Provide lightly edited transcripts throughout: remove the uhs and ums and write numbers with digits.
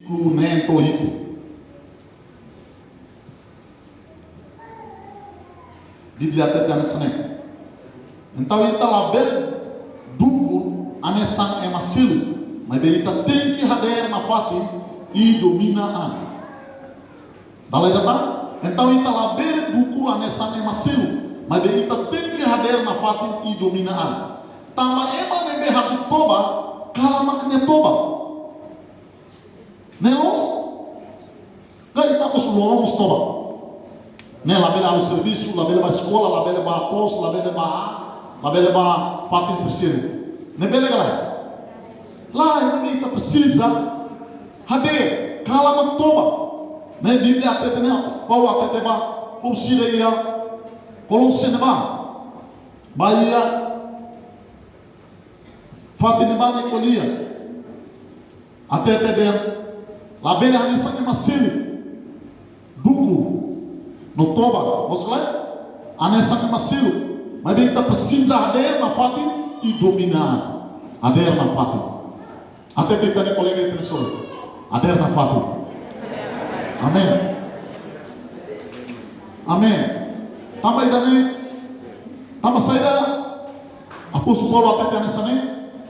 versículo nem toito. Bíblia até tem nessa nem. Então ele está lá bem duro, anesan é macilo, mas ele está tem que hader na fatim e domina a. Dalai data. Então ele está lá bem duro, anesan é macilo, mas ele está tem que hader na fatim e domina a. Tama ema nebe hatu toba, kalamak ne toba. Nelos, gaya estamos loramos toba. Né, lá bela o serviço, lá bela a escola, lá bela a pos, lá bela a fatin terceiro. Né, bela galera. Lá ele está precisa, hade, kalamak toba. Né, Bíblia até tem, Paulo até tem ba, pusira ia, Colossenses ba, Bahia. Fatin ba ne kolia. Até dentro. Lá bem a missa que macilo, buco, no toba, você vai? A missa que macilo, mas bem está precisa ader na fatim e dominar, ader na fatim. Até tem também colega interessante, ader na fatim. Amém. Amém. Também também, também saída, apóstolo Paulo até tem nessa nem,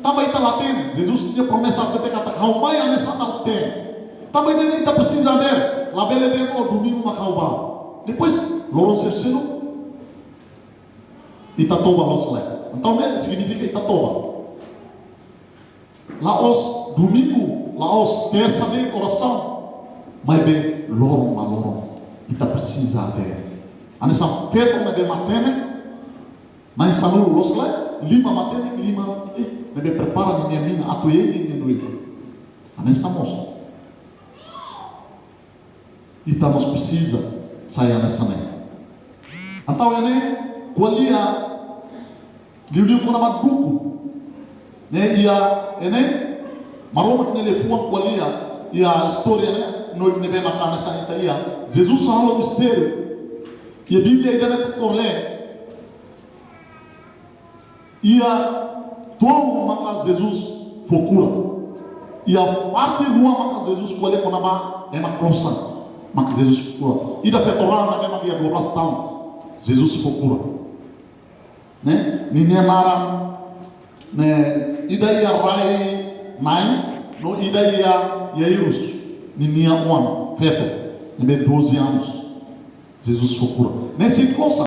também está lá tem. Jesus tinha promessa até ter que how mai a nessa não tem. Também nem está precisa ver. Lá bele de no domingo macauba. Depois loron sercelo. Itatoba los lá. Então né significa Itatoba. Lá os domingo, lá os terça de oração. Mas bem loron maloron. Ita precisa ver. Anessa feto na de matene. Mas salu los lá. Lima matene lima. Nebe prepara na minha atu ele nem noite. Anessa moça. E estamos precisa sair nessa nem. Então ele qualia liu com nama duku, né? Ia ele maroma que ele foi qualia e a história né no nebe macar nessa ita ia Jesus falou o mistério que a Bíblia ainda não torle ia todo macar Jesus focura e a parte rua macar Jesus qualia com nama é uma crossa. Mas Jesus cura. E da fetorana na mesma dia 12 tahun. Jesus cura. Né? Ninha nara né? Ida ia rai nine, no ida ia Yairus. Ninha one, feto. Em 12 anos. Jesus cura. Nesse coisa